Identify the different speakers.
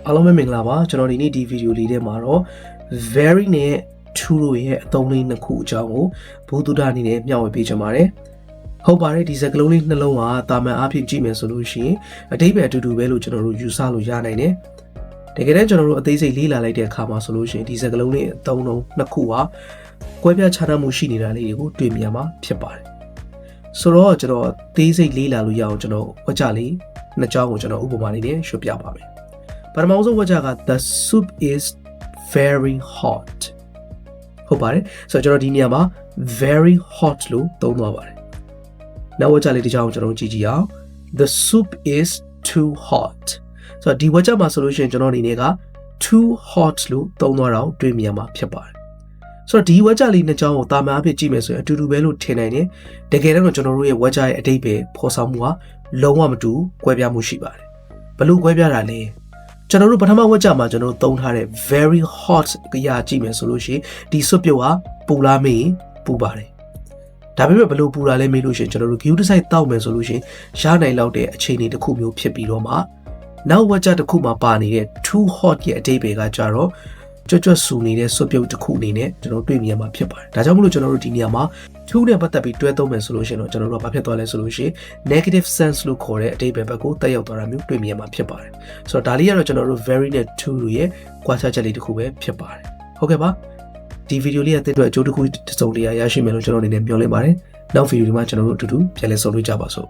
Speaker 1: အားလုံးပဲမင်္ဂလာပါကျွန်တော်ဒီနေ့ဒီဗီဒီယိုလေးထဲမှာတော့ very နဲ့ to တို့ရဲ့အသုံးလေးနှစ်ခုအကြောင်းကိုဘုဒ္ဓအနေနဲ့မျှဝေပေးချင်ပါတယ်ဟုတ်ပါတယ်ဒီစကားလုံးလေးနှလုံးကတာမန်အားဖြင့်ကြည့်မယ်ဆိုလို့ရှိရင်အတိတ်ပဲအတူတူပဲလို့ကျွန်တော်တို့ယူဆလို့ရနိုင်တယ်တကယ်တမ်းကျွန်တော်တို့အသေးစိတ်လေ့လာလိုက်တဲ့အခါမှာဆိုလို့ရှိရင်ဒီစကားလုံးလေးအသုံးလုံးနှစ်ခုဟာကွဲပြားခြားနားမှုရှိနေတာလေးတွေကိုတွေ့မြင်မှာဖြစ်ပါတယ်ဆိုတော့ကျွန်တော်အသေးစိတ်လေ့လာလို့ရအောင်ကျွန်တော်ဝါကြလေးနှစ်ကြောင်းကိုကျွန်တော်ဥပမာလေးနဲ့ရှင်းပြပါမယ်ပထမဆုံးဝါကြက the soup is very hot ဟုတ်ပါတယ်ဆိုတော့ကျွန်တော်ဒီနေရာမှာ very hot လို့သုံးသွားပါတယ်နောက်ဝါကြလေးတစ်ကြောင်းကိုကျွန်တော်ကြည့်ကြည့်အောင် the soup is too hot ဆိုတော့ဒီဝါကြမှာဆိုလို့ရှိရင်ကျွန်တော်အနေနဲ့က too hot လို့သုံးသွားတာကိုတွေ့မြင်မှာဖြစ်ပါတယ်ဆိုတော့ဒီဝါကြလေးနှစ်ကြောင်းကိုတာမန်အဖြစ်ကြည့်မယ်ဆိုရင်အတူတူပဲလို့ထင်နိုင်တယ်တကယ်တော့ကျွန်တော်တို့ရဲ့ဝါကြရဲ့အတိတ်ပဲဖော်ဆောင်မှုဟာလုံးဝမတူကွဲပြားမှုရှိပါတယ်ဘလို့ကွဲပြားတာလဲကျွန်တော်တို့ပထမဝါကြမှာကျွန်တော်တို့သုံးထားတဲ့ very hot အရာကြည့်မယ်ဆိုလို့ရှိရင်ဒီစွပ်ပြုတ်ဟာပူလားမေးပူပါတယ်ဒါပေမဲ့ဘလို့ပူတာလဲမေးလို့ရှိရင်ကျွန်တော်တို့ view design တောက်မယ်ဆိုလို့ရှိရင်ရနိုင်လောက်တဲ့အခြေအနေတစ်ခုမျိုးဖြစ်ပြီးတော့မှနောက်ဝါကြတစ်ခုမှာပါနေတဲ့ too hot ရဲ့အတိတ်ပဲကကြတော့ကြွဆူနေတဲ့စွပ်ပြုတ်တစ်ခုအနေနဲ့ကျွန်တော်တွေ့မြင်မှာဖြစ်ပါတယ်ဒါကြောင့်မလို့ကျွန်တော်တို့ဒီနေရာမှာ too နဲ့ပတ်သက်ပြီးတွဲသုံးမယ်ဆိုလို့ရှိရင်တော့ကျွန်တော်တို့ကဘာဖြစ်သွားလဲဆိုလို့ရှိရင် negative sense လို့ခေါ်တဲ့အတိတ်ပဲဘက်ကိုတက်ရောက်သွားတာမျိုးတွေ့မြင်မှာဖြစ်ပါတယ်ဆိုတော့ဒါလေးကတော့ကျွန်တော်တို့ very နဲ့ too ရဲ့ကွာခြားချက်လေးတစ်ခုပဲဖြစ်ပါတယ်ဟုတ်ကဲ့ပါဒီဗီဒီယိုလေးရဲ့အသေးအကျိုးတစ်ခုတစ်စုံတရာရရှိမယ်လို့ကျွန်တော်အနေနဲ့မျှော်လင့်ပါတယ်နောက်ဗီဒီယိုဒီမှာကျွန်တော်တို့အတူတူပြန်လည်ဆုံတွေ့ကြပါစို့